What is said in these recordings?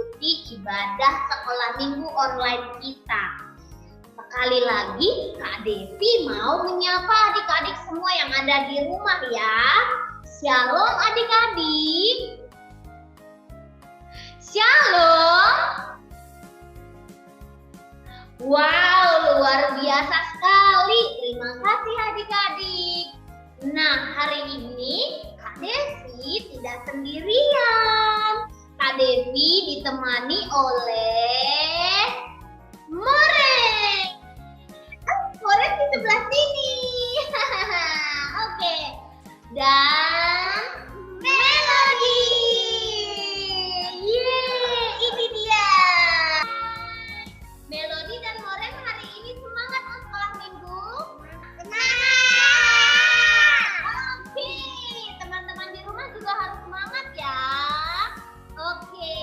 mengikuti ibadah sekolah minggu online kita. Sekali lagi, Kak Devi mau menyapa adik-adik semua yang ada di rumah ya. Shalom adik-adik. Shalom. Wow, luar biasa sekali. Terima kasih adik-adik. Nah, hari ini Kak Devi tidak sendirian. Kak Devi ditemani oleh Moreng. Moreng di sebelah sini. Oke. Dan Melody. Yeay, ini dia. Melody dan Moreng hari ini semangat ke sekolah minggu? Oke, teman-teman di rumah juga harus semangat ya. Oke,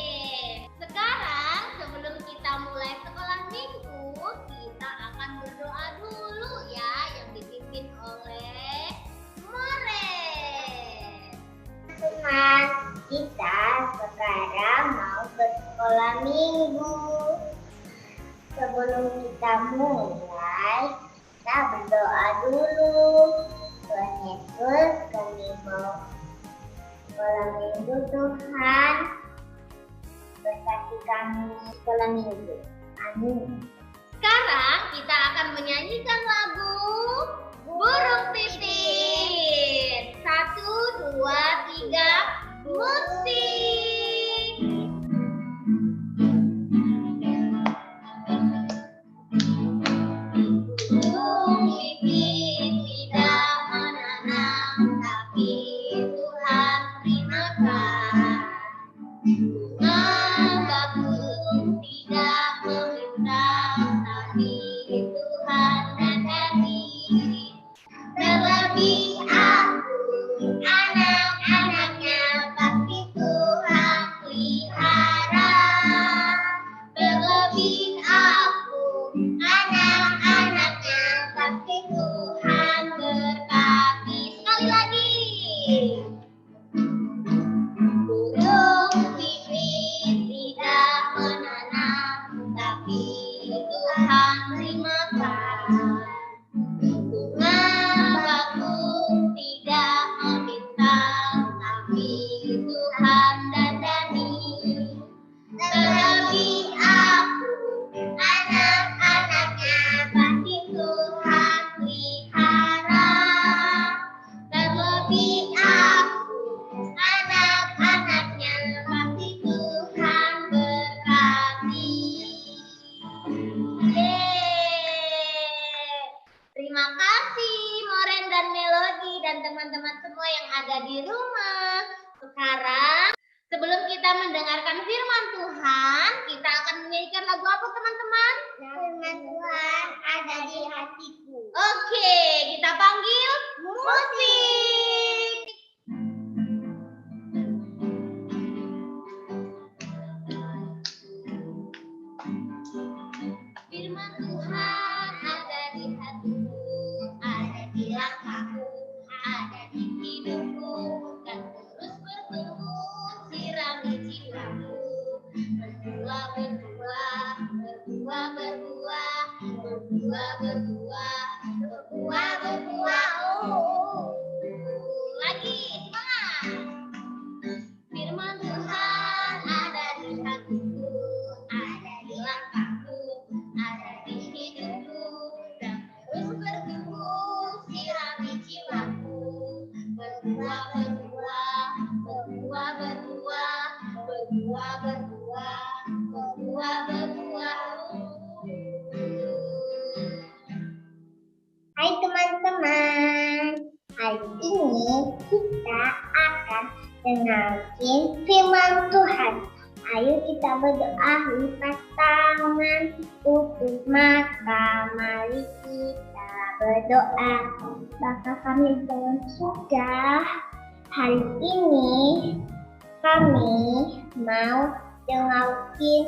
sekarang sebelum kita mulai sekolah minggu, kita akan berdoa dulu ya, yang dipimpin oleh Moreng. Teman, kita sekarang mau bersekolah minggu. Sebelum kita mulai, kita berdoa dulu. Tuhan Yesus, kami mau sekolah minggu. Tuhan, berkati kami sekolah minggu. Amin. Sekarang kita akan menyanyikan lagu Burung Pipit. 1, 2, 3, musik. Burung pipit tidak menanam, tapi Tuhan berikan. Bunga bagus tidak membintang, tapi Tuhan dandani. Terlebih aku, anak-anaknya pasti Tuhan pelihara. Terlebih aku, anak-anaknya pasti Tuhan berkati. Sekali lagi. Burung pipit tidak menanam, tapi Tuhan beri makan. Bunga bagus tidak membintang, tapi Tuhan dandani. Terlebih aku, anak-anaknya pasti Tuhan pelihara. Terlebih aku, anak-anaknya pasti Tuhan berkati. Yeay. Terima kasih Moren dan Melody dan teman-teman semua yang ada di rumah. Sekarang sebelum kita mendengarkan firman Tuhan, kita akan menyanyikan lagu apa teman-teman? Firman Tuhan ada di hatiku. Oke, kita panggil musik. Firman Tuhan ada di hatiku, ada di langkahku, ada di hidupku, dan terus bertumbuh, sirami jiwaku. Berbuah, berbuah, berbuah, berbuah, berbuah, berbuah, berbuah, berbuah. Oh, lagi semangat. Firman Tuhan ada di hatiku, ada di langkahku, ada di hidupku, dan terus bertumbuh, sirami jiwaku. Berbuah, berbuah, berbuah, berbuah, berbuah, berbuah, berbuah, berbuah. Hai teman-teman, hari ini kita akan dengerin firman Tuhan. Ayo kita berdoa, lipat tangan, tutup mata, mari kita berdoa. Bapa kami dalam surga, hari ini kami mau dengerin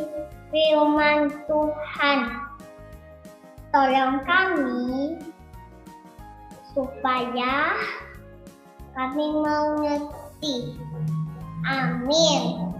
firman Tuhan. Tolong kami supaya kami mengerti. Amin.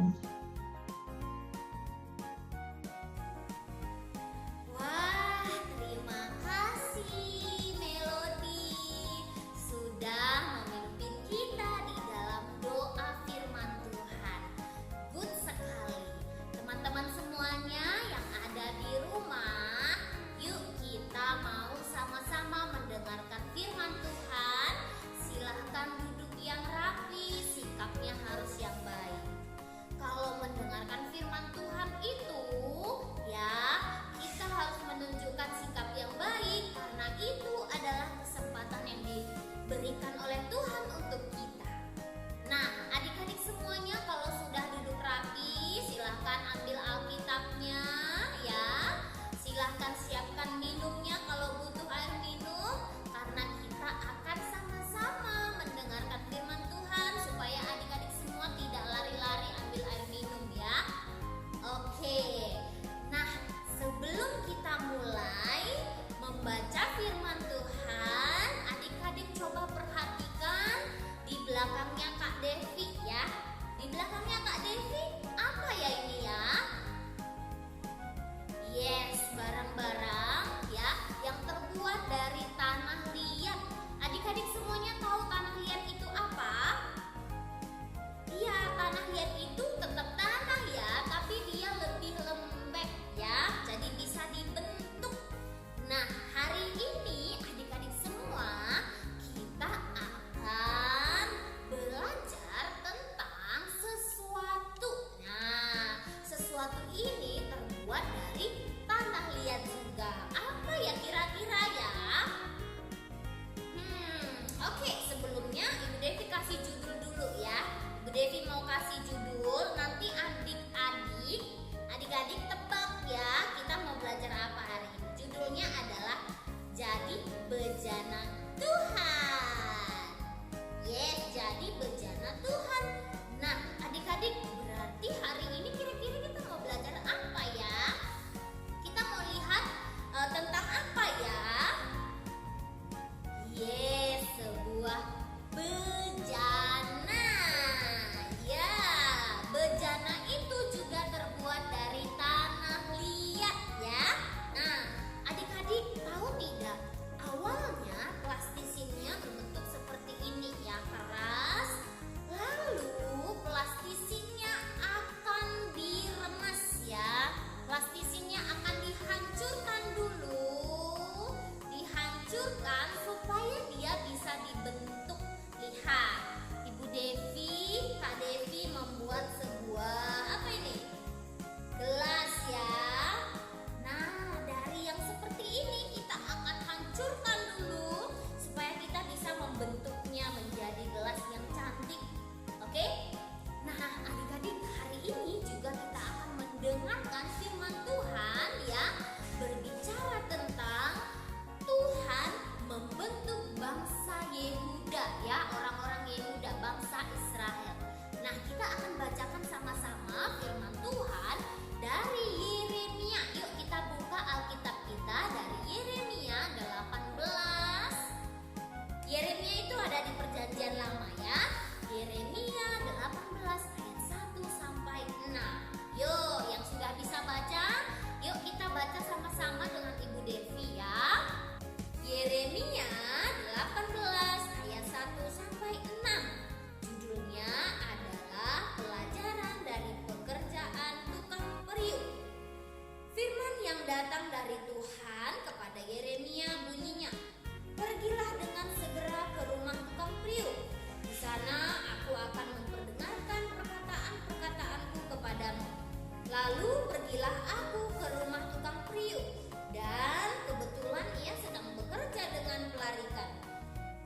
Lalu pergilah aku ke rumah tukang periuk, dan kebetulan ia sedang bekerja dengan pelarikan.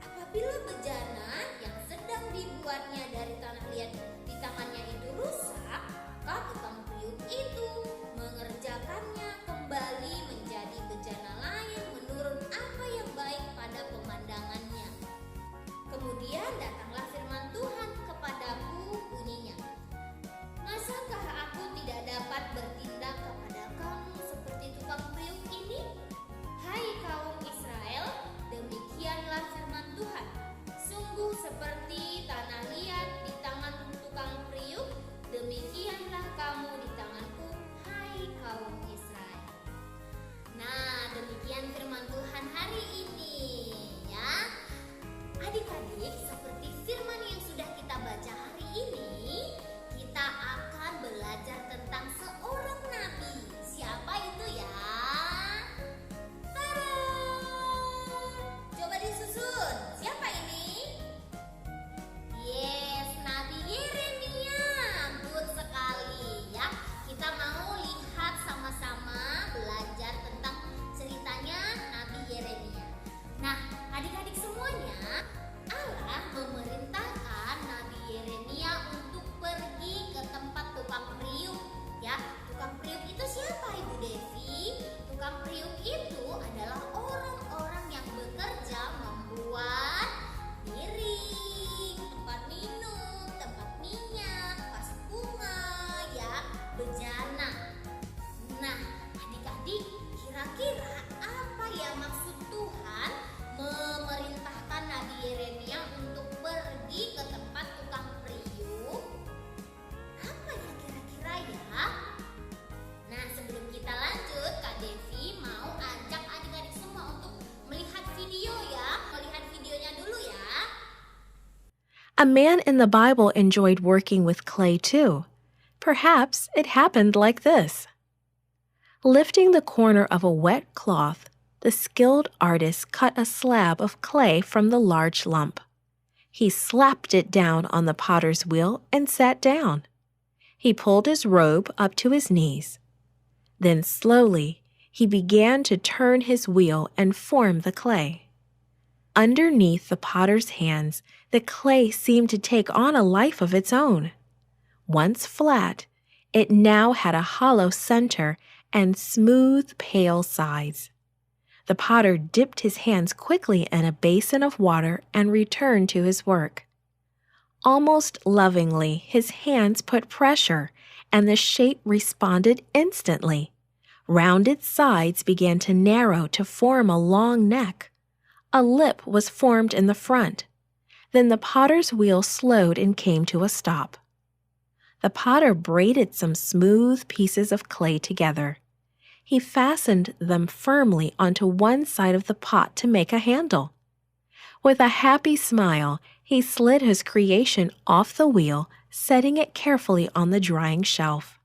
Apabila bejana yang sedang dibuatnya dari tanah liat di tangannya itu rusak, maka tukang periuk itu mengerjakannya kembali menjadi bejana lain menurut apa yang baik pada pemandangannya. Kemudian datanglah firman Tuhan kepadaku, bunyinya, masakah aku tidak dapat bertindak kepada kamu seperti tukang periuk ini? Hai kaum Israel, demikianlah firman Tuhan. Sungguh seperti tanah liat di tangan tukang periuk, demikianlah kamu di tanganku, hai kaum Israel. Nah, demikian firman Tuhan hari ini ya. Adik-adik, seperti firman yang sudah kita baca hari ini, kita akan belajar tentang seorang nabi. Siapa itu ya? Tada! Coba disusun. Siapa ini? Yes, Nabi Yeremia. Good sekali ya. Kita mau lihat sama-sama belajar tentang ceritanya Nabi Yeremia. Nah, adik-adik semuanya, Allah memerintahkan Nabi Yeremia untuk pergi ke tempat tukang periuk ya. Tukang periuk itu siapa, Ibu Devi? Tukang periuk itu adalah orang-orang yang bekerja membuat piring, tempat minum, tempat minyak, vas bunga ya, bejana. Nah, adik-adik, kira-kira apa ya maksud Tuhan memerintahkan Nabi Yeremia untuk pergi ke tempat tukang periuk? Apa ya kira-kira ya? Nah, sebelum kita lanjut, Kak Devi mau ajak adik-adik semua untuk melihat video ya. Melihat videonya dulu ya. A man in the Bible enjoyed working with clay too. Perhaps it happened like this. Lifting the corner of a wet cloth, the skilled artist cut a slab of clay from the large lump. He slapped it down on the potter's wheel and sat down. He pulled his robe up to his knees. Then slowly, he began to turn his wheel and form the clay. Underneath the potter's hands, the clay seemed to take on a life of its own. Once flat, it now had a hollow center and smooth, pale sides. The potter dipped his hands quickly in a basin of water and returned to his work. Almost lovingly, his hands put pressure, and the shape responded instantly. Rounded sides began to narrow to form a long neck. A lip was formed in the front. Then the potter's wheel slowed and came to a stop. The potter braided some smooth pieces of clay together. He fastened them firmly onto one side of the pot to make a handle. With a happy smile, he slid his creation off the wheel, setting it carefully on the drying shelf.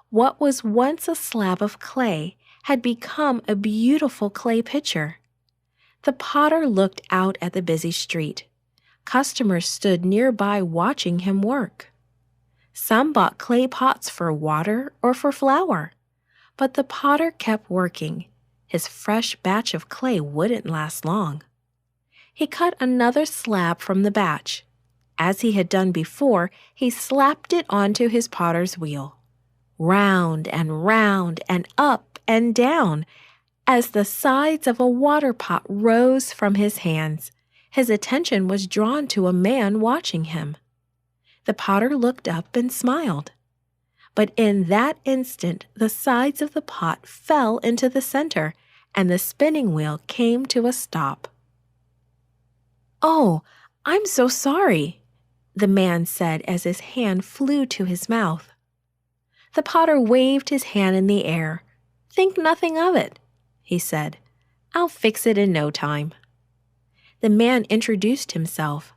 What was once a slab of clay had become a beautiful clay pitcher. The potter looked out at the busy street. Customers stood nearby watching him work. Some bought clay pots for water or for flour. But the potter kept working. His fresh batch of clay wouldn't last long. He cut another slab from the batch. As he had done before, he slapped it onto his potter's wheel. Round and up and down. As the sides of a water pot rose from his hands, his attention was drawn to a man watching him. The potter looked up and smiled. But in that instant, the sides of the pot fell into the center, and the spinning wheel came to a stop. "Oh, I'm so sorry," the man said as his hand flew to his mouth. The potter waved his hand in the air. "Think nothing of it," he said. "I'll fix it in no time." The man introduced himself.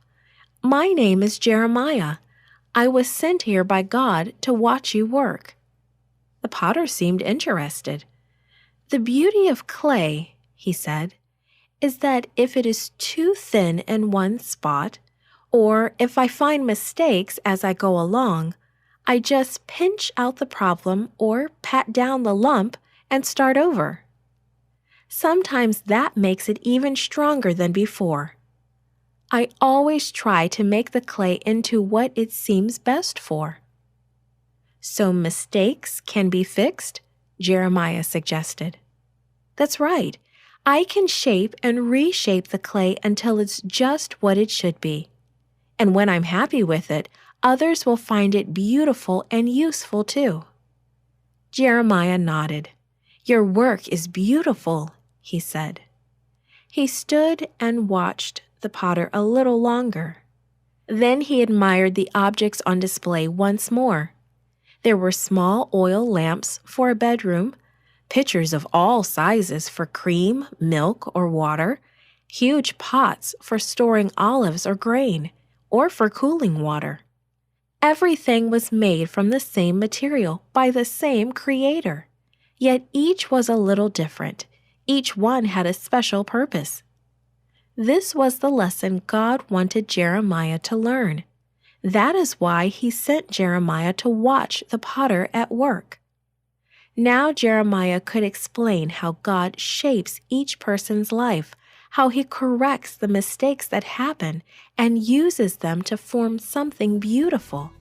"My name is Jeremiah. I was sent here by God to watch you work." The potter seemed interested. "The beauty of clay," he said, "is that if it is too thin in one spot, or if I find mistakes as I go along, I just pinch out the problem or pat down the lump and start over. Sometimes that makes it even stronger than before. I always try to make the clay into what it seems best for. So mistakes can be fixed, Jeremiah suggested. That's right. I can shape and reshape the clay until it's just what it should be. And when I'm happy with it, others will find it beautiful and useful too. Jeremiah nodded. Your work is beautiful, he said. He stood and watched the potter a little longer. Then he admired the objects on display once more. There were small oil lamps for a bedroom, pitchers of all sizes for cream, milk, or water, huge pots for storing olives or grain, or for cooling water. Everything was made from the same material by the same creator. Yet each was a little different. Each one had a special purpose. This was the lesson God wanted Jeremiah to learn. That is why he sent Jeremiah to watch the potter at work. Now Jeremiah could explain how God shapes each person's life, how he corrects the mistakes that happen and uses them to form something beautiful.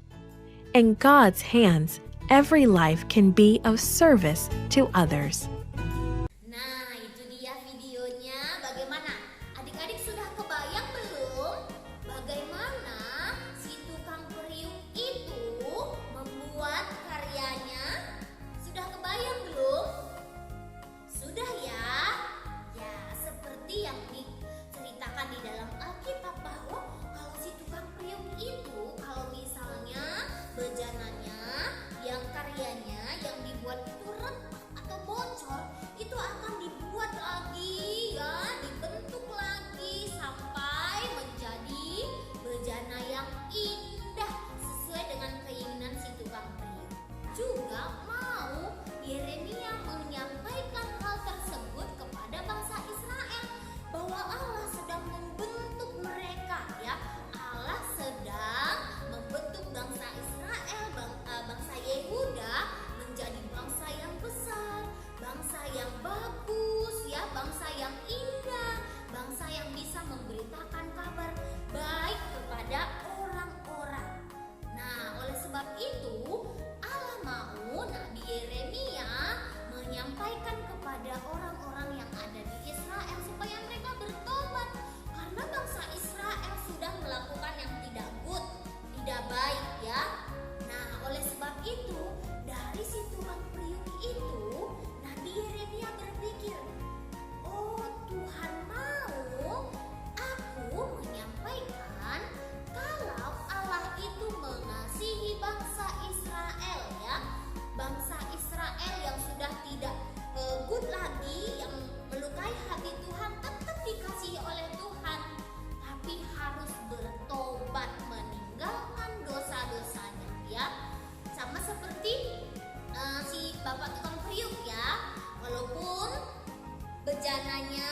In God's hands, every life can be of service to others. Nah, itu dia videonya. Bagaimana? Adik-adik sudah kebayang belum? Bagaimana si tukang periuk itu membuat karyanya? Sudah kebayang belum? Sudah ya? Ya, seperti yang diceritakan di dalam Alkitab bahwa kalau si tukang periuk itu, kalau misalnya bejananya yang karyanya yang dibuat itu retak atau bocor, itu akan dibuat lagi ya, dibentuk lagi sampai menjadi bejana yang indah sesuai dengan keinginan si tukang periuk. Juga mau Yeremia menyampaikan hal tersebut kepada bangsa Israel bahwa Allah sedang membentuk mereka ya. Allah sedang membentuk bangsa Israel, bangsa Yehuda menjadi bangsa yang besar, bangsa yang bagus ya, bangsa yang indah, bangsa yang bisa memberitakan kabar baik kepada orang-orang. Nah, oleh sebab itu Allah mau Nabi Yeremia menyampaikan kepada orang-orang yang ada di Israel supaya mereka bertobat karena bangsa Israel sudah melakukan yang tidak good, tidak baik ya. Nah, oleh sebab itu dari si tukang periuk itu Nabi Yeremia berpikir, oh Tuhan mau aku menyampaikan kalau Allah itu mengasihi bangsa Israel ya, bangsa Israel yang sudah tidak good lagi, yang melukai hati Tuhan, tetap dikasihi oleh Tuhan, tapi harus bertobat meninggalkan dosa-dosanya ya. Sama seperti si bapak tukang periuk ya, walaupun bejananya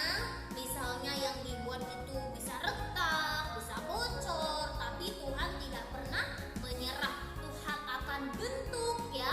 misalnya yang dibuat itu bisa retak, bisa bocor, tapi Tuhan tidak pernah menyerah. Tuhan akan bentuk ya,